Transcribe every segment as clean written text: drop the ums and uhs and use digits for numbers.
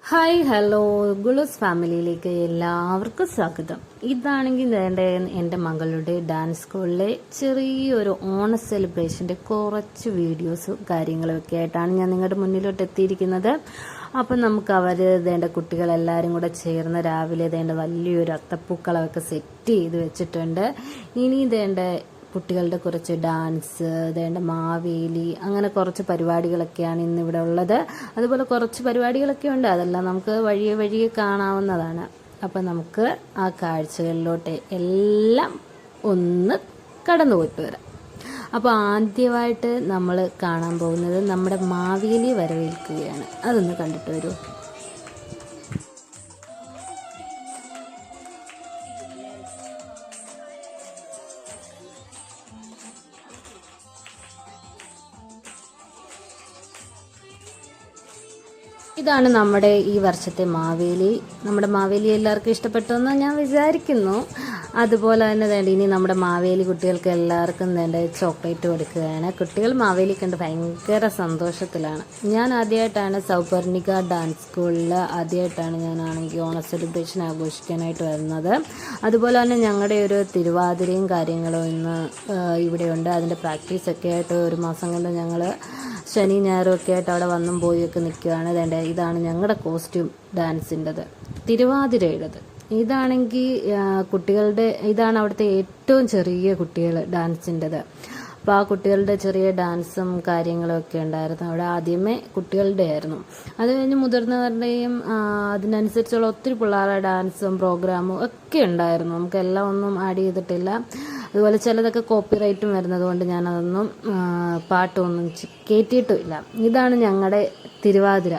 Hi hello ഗുളൂസ് ഫാമിലിയിലേക്ക് എല്ലാവർക്കും സ്വാഗതം. ഇതാണെങ്കിൽ എൻ്റെ മകളുടെ ഡാൻസ് സ്കൂളിലെ ചെറിയൊരു ഓണ സെലിബ്രേഷൻ്റെ കുറച്ച് വീഡിയോസും കാര്യങ്ങളൊക്കെ ആയിട്ടാണ് ഞാൻ നിങ്ങളുടെ മുന്നിലോട്ട് എത്തിയിരിക്കുന്നത്. അപ്പം നമുക്ക് വേണ്ട കുട്ടികളെല്ലാവരും കൂടെ ചേർന്ന് രാവിലെ വലിയൊരു അത്തപ്പൂക്കളമൊക്കെ സെറ്റ് ചെയ്ത് വെച്ചിട്ടുണ്ട്. ഇനി കുട്ടികളുടെ കുറച്ച് ഡാൻസ്, മാവേലി, അങ്ങനെ കുറച്ച് പരിപാടികളൊക്കെയാണ് ഇന്നിവിടെ ഉള്ളത്. അതുപോലെ കുറച്ച് പരിപാടികളൊക്കെ ഉണ്ട്, അതെല്ലാം നമുക്ക് വഴിയെ കാണാവുന്നതാണ്. അപ്പം നമുക്ക് ആ കാഴ്ചകളിലോട്ട് എല്ലാം ഒന്ന് കടന്നു പോയിട്ട് വരാം. അപ്പോൾ ആദ്യമായിട്ട് നമ്മൾ കാണാൻ പോകുന്നത് നമ്മുടെ മാവേലി വരവേൽക്കുകയാണ്. അതൊന്ന് കണ്ടിട്ട് വരൂ. ഇതാണ് നമ്മുടെ ഈ വർഷത്തെ മാവേലി. നമ്മുടെ മാവേലി എല്ലാവർക്കും ഇഷ്ടപ്പെട്ടെന്ന് ഞാൻ വിചാരിക്കുന്നു. അതുപോലെ തന്നെ ഇനി നമ്മുടെ മാവേലി കുട്ടികൾക്ക് എല്ലാവർക്കും ചോക്ലേറ്റ് കൊടുക്കുകയാണ്. കുട്ടികൾ മാവേലി കണ്ട് ഭയങ്കര സന്തോഷത്തിലാണ്. ഞാൻ ആദ്യമായിട്ടാണ് സൗപർണിക ഡാൻസ് സ്കൂളിൽ ഞാനാണെങ്കിൽ ഓണ സെലിബ്രേഷൻ ആഘോഷിക്കാനായിട്ട് വരുന്നത്. അതുപോലെ തന്നെ ഞങ്ങളുടെ ഒരു തിരുവാതിരയും കാര്യങ്ങളും ഇന്ന് ഇവിടെയുണ്ട്. അതിൻ്റെ പ്രാക്ടീസൊക്കെ ആയിട്ട് ഒരു മാസം കൊണ്ട് ഞങ്ങൾ ശനി ഞായറും ഒക്കെ ആയിട്ട് അവിടെ വന്നും പോയൊക്കെ നിൽക്കുകയാണ്. ഇതാണ് ഞങ്ങളുടെ കോസ്റ്റ്യൂം ഡാൻസിൻ്റെത്, തിരുവാതിരയുടേത്. ഇതാണെങ്കിൽ ഇതാണ് അവിടുത്തെ ഏറ്റവും ചെറിയ കുട്ടികൾ ഡാൻസിൻ്റെത്. അപ്പോൾ ആ കുട്ടികളുടെ ചെറിയ ഡാൻസും കാര്യങ്ങളും ഒക്കെ ഉണ്ടായിരുന്നു. അവിടെ ആദ്യമേ കുട്ടികളുടെ ആയിരുന്നു, അത് കഴിഞ്ഞ് മുതിർന്നവരുടെയും അതിനനുസരിച്ചുള്ള ഒത്തിരി പിള്ളേരുടെ ഡാൻസും പ്രോഗ്രാമും ഒക്കെ ഉണ്ടായിരുന്നു. നമുക്കെല്ലാം ഒന്നും ആഡ് ചെയ്തിട്ടില്ല. അതുപോലെ ചിലതൊക്കെ കോപ്പിറൈറ്റും വരുന്നത് കൊണ്ട് ഞാനതൊന്നും പാട്ടൊന്നും കയറ്റിയിട്ടുമില്ല. ഇതാണ് ഞങ്ങളുടെ തിരുവാതിര.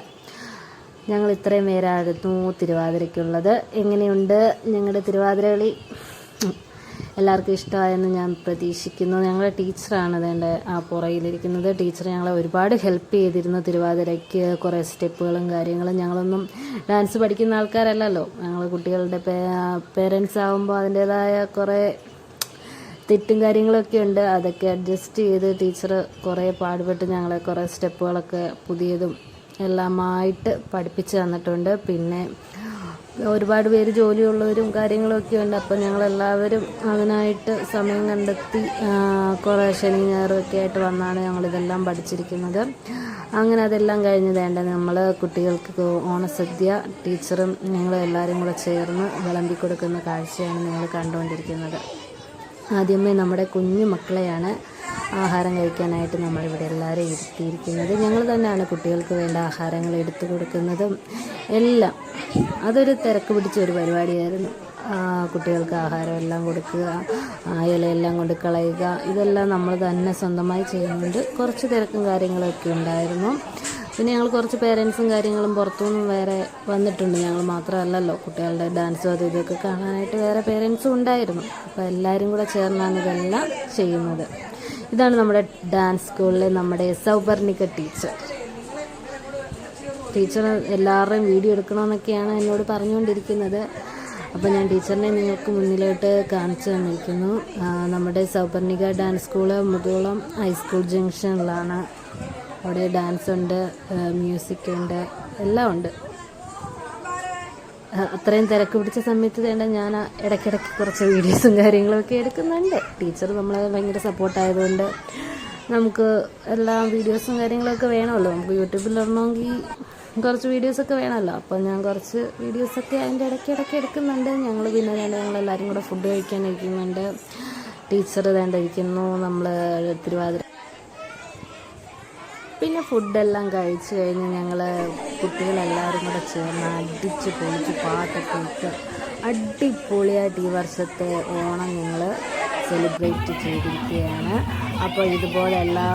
ഞങ്ങൾ ഇത്രയും പേരായിരുന്നു തിരുവാതിരയ്ക്കുള്ളത്. എങ്ങനെയുണ്ട് ഞങ്ങളുടെ തിരുവാതിരകളി? എല്ലാവർക്കും ഇഷ്ടമായെന്ന് ഞാൻ പ്രതീക്ഷിക്കുന്നു. ഞങ്ങളുടെ ടീച്ചറാണ് ആ പുറയിലിരിക്കുന്നത്. ടീച്ചർ ഞങ്ങളെ ഒരുപാട് ഹെൽപ്പ് ചെയ്തിരുന്നു തിരുവാതിരയ്ക്ക്. കുറേ സ്റ്റെപ്പുകളും കാര്യങ്ങളും. ഞങ്ങളൊന്നും ഡാൻസ് പഠിക്കുന്ന ആൾക്കാരല്ലല്ലോ, ഞങ്ങൾ കുട്ടികളുടെ പേരൻസ് ആകുമ്പോൾ അതിൻ്റേതായ കുറേ തെറ്റും കാര്യങ്ങളൊക്കെ ഉണ്ട്. അതൊക്കെ അഡ്ജസ്റ്റ് ചെയ്ത് ടീച്ചർ കുറേ പാടുപെട്ട് ഞങ്ങളെ കുറേ സ്റ്റെപ്പുകളൊക്കെ പുതിയതും എല്ലാമായിട്ട് പഠിപ്പിച്ച് തന്നിട്ടുണ്ട്. പിന്നെ ഒരുപാട് പേര് ജോലിയുള്ളവരും കാര്യങ്ങളൊക്കെ ഉണ്ട്. അപ്പോൾ ഞങ്ങളെല്ലാവരും അതിനായിട്ട് സമയം കണ്ടെത്തി കുറേ ശനി ഞായറൊക്കെ ആയിട്ട് വന്നാണ് ഞങ്ങളിതെല്ലാം പഠിച്ചിരിക്കുന്നത്. അങ്ങനെ അതെല്ലാം കഴിഞ്ഞ് നമ്മൾ കുട്ടികൾക്ക് ഓണസദ്യ ടീച്ചറും ഞങ്ങളെല്ലാവരും കൂടെ ചേർന്ന് വിളമ്പി കൊടുക്കുന്ന കാഴ്ചയാണ് നിങ്ങൾ കണ്ടുകൊണ്ടിരിക്കുന്നത്. ആദ്യമേ നമ്മുടെ കുഞ്ഞു മക്കളെയാണ് ആഹാരം കഴിക്കാനായിട്ട് നമ്മളിവിടെ എല്ലാവരും ഇരുത്തിയിരിക്കുന്നത്. ഞങ്ങൾ തന്നെയാണ് കുട്ടികൾക്ക് വേണ്ട ആഹാരങ്ങൾ എടുത്തു കൊടുക്കുന്നതും എല്ലാം. അതൊരു തിരക്ക് പിടിച്ചൊരു പരിപാടിയായിരുന്നു. കുട്ടികൾക്ക് ആഹാരം എല്ലാം കൊടുക്കുക, ഇലയെല്ലാം കൊണ്ട് കളയുക, ഇതെല്ലാം നമ്മൾ തന്നെ സ്വന്തമായി ചെയ്യുന്നുണ്ട്. കുറച്ച് തിരക്കും കാര്യങ്ങളൊക്കെ ഉണ്ടായിരുന്നു. പിന്നെ ഞങ്ങൾ കുറച്ച് പേരൻസും കാര്യങ്ങളും പുറത്തുനിന്നും വേറെ വന്നിട്ടുണ്ട്. ഞങ്ങൾ മാത്രമല്ലല്ലോ, കുട്ടികളുടെ ഡാൻസും അതും ഇതൊക്കെ കാണാനായിട്ട് വേറെ പേരൻസും ഉണ്ടായിരുന്നു. അപ്പോൾ എല്ലാവരും കൂടെ ചേർന്നാണ് ഇതെല്ലാം ചെയ്യുന്നത്. ഇതാണ് നമ്മുടെ ഡാൻസ് സ്കൂളിലെ നമ്മുടെ സൗപർണിക ടീച്ചർ. എല്ലാവരുടെയും വീഡിയോ എടുക്കണമെന്നൊക്കെയാണ് എന്നോട് പറഞ്ഞുകൊണ്ടിരിക്കുന്നത്. അപ്പോൾ ഞാൻ ടീച്ചറിനെ നിങ്ങൾക്ക് മുന്നിലോട്ട് കാണിച്ചു തന്നിരിക്കുന്നു. നമ്മുടെ Souparnika dance school Muthukulam high school ജംഗ്ഷനിലാണ്. അവിടെ ഡാൻസ് ഉണ്ട്, മ്യൂസിക് ഉണ്ട്, എല്ലാം ഉണ്ട്. അത്രയും തിരക്ക് പിടിച്ച സമയത്ത് ഞാൻ ഇടയ്ക്കിടയ്ക്ക് കുറച്ച് വീഡിയോസും കാര്യങ്ങളൊക്കെ എടുക്കുന്നുണ്ട്. ടീച്ചർ നമ്മളെ ഭയങ്കര സപ്പോർട്ടായതുകൊണ്ട് നമുക്ക് എല്ലാ വീഡിയോസും കാര്യങ്ങളൊക്കെ വേണമല്ലോ. നമുക്ക് യൂട്യൂബിൽ ഇടണമെങ്കിൽ കുറച്ച് വീഡിയോസൊക്കെ വേണമല്ലോ. അപ്പോൾ ഞാൻ കുറച്ച് വീഡിയോസൊക്കെ അതിൻ്റെ ഇടയ്ക്കിടയ്ക്ക് എടുക്കുന്നുണ്ട്. പിന്നെ ഞങ്ങളെല്ലാവരും കൂടെ ഫുഡ് കഴിക്കാനിരിക്കുന്നുണ്ട്. ടീച്ചർ ഇരിക്കുന്നു, നമ്മൾ തിരുവാതിര. പിന്നെ ഫുഡെല്ലാം കഴിച്ച് കഴിഞ്ഞ് ഞങ്ങൾ കുട്ടികളെല്ലാവരും കൂടെ ചേർന്ന് അടിച്ച് പൊളിച്ച് പാട്ടൊക്കെ ഇട്ട് അടിപൊളിയായിട്ട് ഈ വർഷത്തെ ഓണം ഞങ്ങൾ സെലിബ്രേറ്റ് ചെയ്തിരിക്കുകയാണ്. അപ്പോൾ ഇതുപോലെ എല്ലാ